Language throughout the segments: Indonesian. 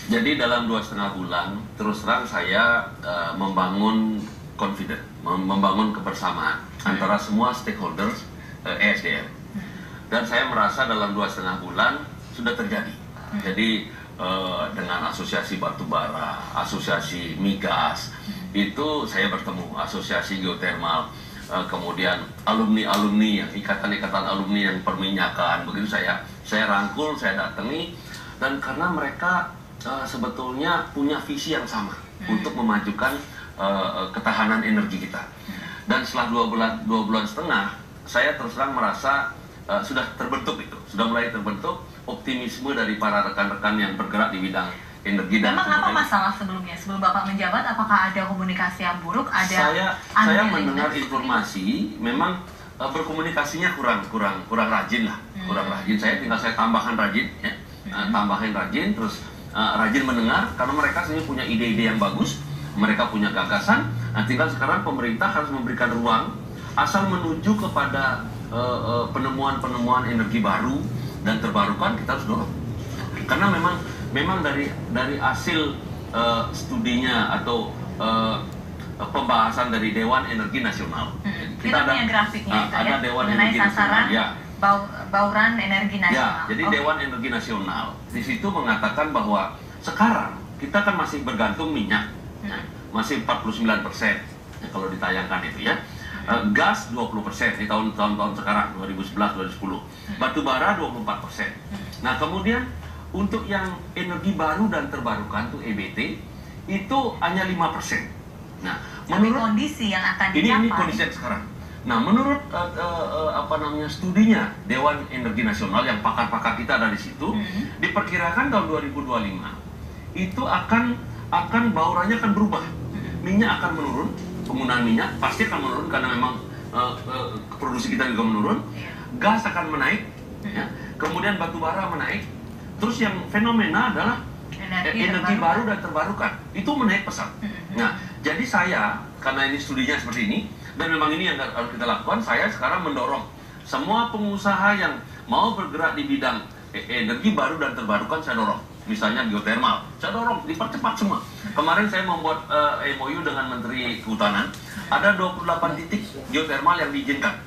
Jadi dalam 2,5 bulan, terus terang saya membangun confident, membangun kebersamaan antara semua stakeholders ESDM. Dan saya merasa dalam 2,5 bulan sudah terjadi. Jadi dengan asosiasi batubara, asosiasi migas, itu saya bertemu, asosiasi geotermal, kemudian alumni-alumni, ikatan-ikatan alumni yang perminyakan, begitu saya rangkul, saya datangi, dan karena mereka sebetulnya punya visi yang sama untuk memajukan ketahanan energi kita. Dan setelah 2,5 bulan, saya terus terang merasa sudah terbentuk itu, sudah mulai terbentuk optimisme dari para rekan-rekan yang bergerak di bidang energi. Dan memang apa masalah sebelumnya? Sebelum Bapak menjabat, apakah ada komunikasi yang buruk? Saya mendengar informasi memang berkomunikasinya kurang rajin lah, kurang rajin. Saya tambahkan rajin, ya, tambahin rajin, terus rajin mendengar, karena mereka sebenarnya punya ide-ide yang bagus, mereka punya gagasan. Nah, tinggal sekarang pemerintah harus memberikan ruang, asal menuju kepada penemuan-penemuan energi baru dan terbarukan, kita harus dorong. Karena memang dari hasil studinya atau pembahasan dari Dewan Energi Nasional, kita punya grafiknya itu, ada Dewan mengenai Energi sasaran Nasional, ya. Bauran energi nasional. Ya, jadi Dewan Energi Nasional di situ mengatakan bahwa sekarang kita kan masih bergantung minyak, masih 49% ya, kalau ditayangkan itu ya. Gas 20% di tahun-tahun sekarang 2011-2010, batu bara 24%. Nah, kemudian untuk yang energi baru dan terbarukan tuh EBT itu hanya 5%. Nah, menurut kondisi yang akan dicapai, ini kondisi yang sekarang. Nah, menurut studinya Dewan Energi Nasional yang pakar-pakar kita ada di situ, diperkirakan tahun 2025 itu akan baurannya akan berubah. Minyak akan menurun, penggunaan minyak pasti akan menurun karena memang produksi kita juga menurun. Gas akan menaik, ya. Kemudian batu bara menaik. Terus yang fenomena adalah energi baru dan terbarukan itu menaik pesat. Nah, jadi saya, karena ini studinya seperti ini, dan memang ini yang harus kita lakukan, saya sekarang mendorong semua pengusaha yang mau bergerak di bidang energi baru dan terbarukan, saya dorong. Misalnya geotermal, saya dorong, dipercepat semua. Kemarin saya membuat MOU dengan Menteri Kehutanan, ada 28 titik geotermal yang diizinkan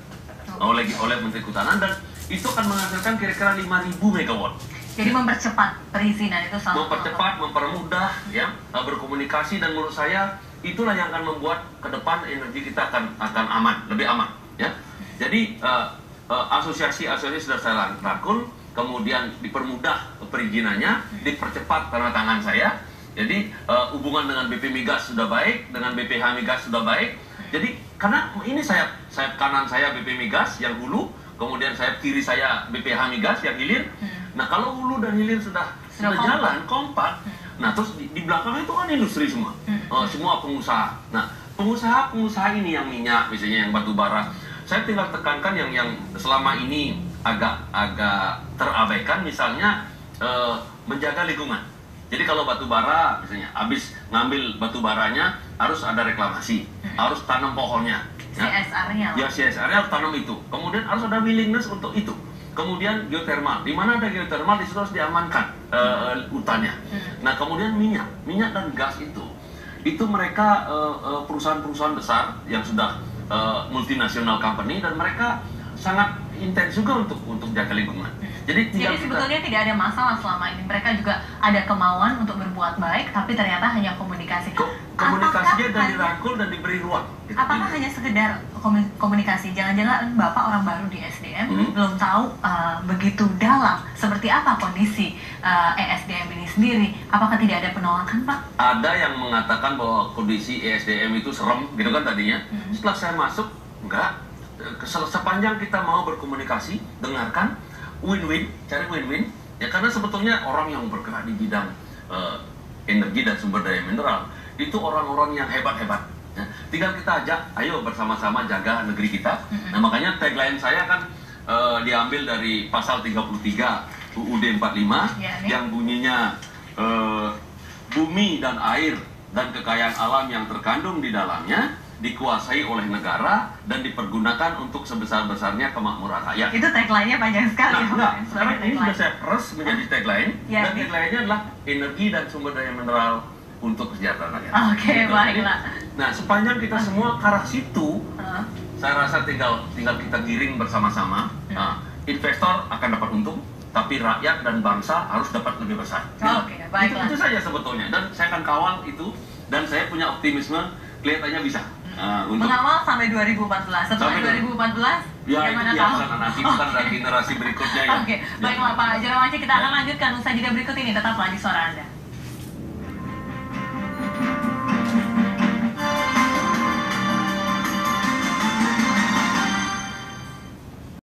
oleh Menteri Kehutanan, dan itu akan menghasilkan kira-kira 5.000 megawatt. Jadi mempercepat perizinan itu salah. Mempercepat, mempermudah, ya, berkomunikasi, dan menurut saya itulah yang akan membuat ke depan energi kita akan aman, lebih aman, ya. Jadi asosiasi-asosiasi sudah saya rangkul, kemudian dipermudah perizinannya, dipercepat tanda tangan saya. Jadi hubungan dengan BP Migas sudah baik, dengan BPH Migas sudah baik. Jadi karena ini sayap kanan saya BP Migas yang hulu, kemudian sayap kiri saya BPH Migas yang hilir. Nah, kalau hulu dan hilir sudah jalan kompak, nah terus di belakangnya itu kan industri semua, semua pengusaha. Nah, pengusaha ini yang minyak, misalnya yang batu bara, saya tinggal tekankan yang selama ini agak terabaikan, misalnya menjaga lingkungan. Jadi kalau batu bara, misalnya habis ngambil batu baranya harus ada reklamasi, harus tanam pohonnya. CSR-nya. Ya, CSR-nya harus tanam itu. Kemudian harus ada willingness untuk itu. Kemudian geotermal, di mana ada geotermal di situ harus diamankan hutannya. Nah, kemudian minyak dan gas itu mereka perusahaan-perusahaan besar yang sudah multinasional company, dan mereka sangat intens juga untuk jaga lingkungan. Jadi sebetulnya tidak ada masalah selama ini. Mereka juga ada kemauan untuk berbuat baik, tapi ternyata hanya komunikasi. Komunikasinya dan dirangkul dan diberi ruang. Apakah hanya sekedar komunikasi? Jangan-jangan Bapak orang baru di SDM belum tahu begitu dalam seperti apa kondisi ESDM ini sendiri. Apakah tidak ada penolakan, Pak? Ada yang mengatakan bahwa kondisi ESDM itu serem, gitu kan tadinya. Setelah saya masuk, enggak. Sepanjang kita mau berkomunikasi, dengarkan, win-win, cari win-win. Ya, karena sebetulnya orang yang bergerak di bidang energi dan sumber daya mineral itu orang-orang yang hebat-hebat. Ya, tinggal kita ajak, ayo bersama-sama jaga negeri kita. Nah, makanya tagline saya kan diambil dari pasal 33 UUD 45 yang bunyinya bumi dan air dan kekayaan alam yang terkandung di dalamnya dikuasai oleh negara dan dipergunakan untuk sebesar-besarnya kemakmuran rakyat. Itu tagline-nya panjang sekali. Nah, sekarang ini sudah saya peres menjadi tagline, Ya, dan tagline-nya adalah energi dan sumber daya mineral untuk kesejahteraan rakyat. Oke, Gitu. baiklah. Nah, sepanjang kita semua ke arah situ, saya rasa tinggal kita giring bersama-sama. Nah, investor akan dapat untung, tapi rakyat dan bangsa harus dapat lebih besar. Oke, baiklah. Itu saja sebetulnya, dan saya akan kawal itu, dan saya punya optimisme kelihatannya bisa. Untuk mengawal sampai 2014. Setelah 2014, ya, yang mana itu tahu? biasa, nanti bukan dari generasi berikutnya ya. Oke, baiklah Pak Jerawansyah, kita akan lanjutkan usai jeda berikut ini. Tetaplah di Suara Anda.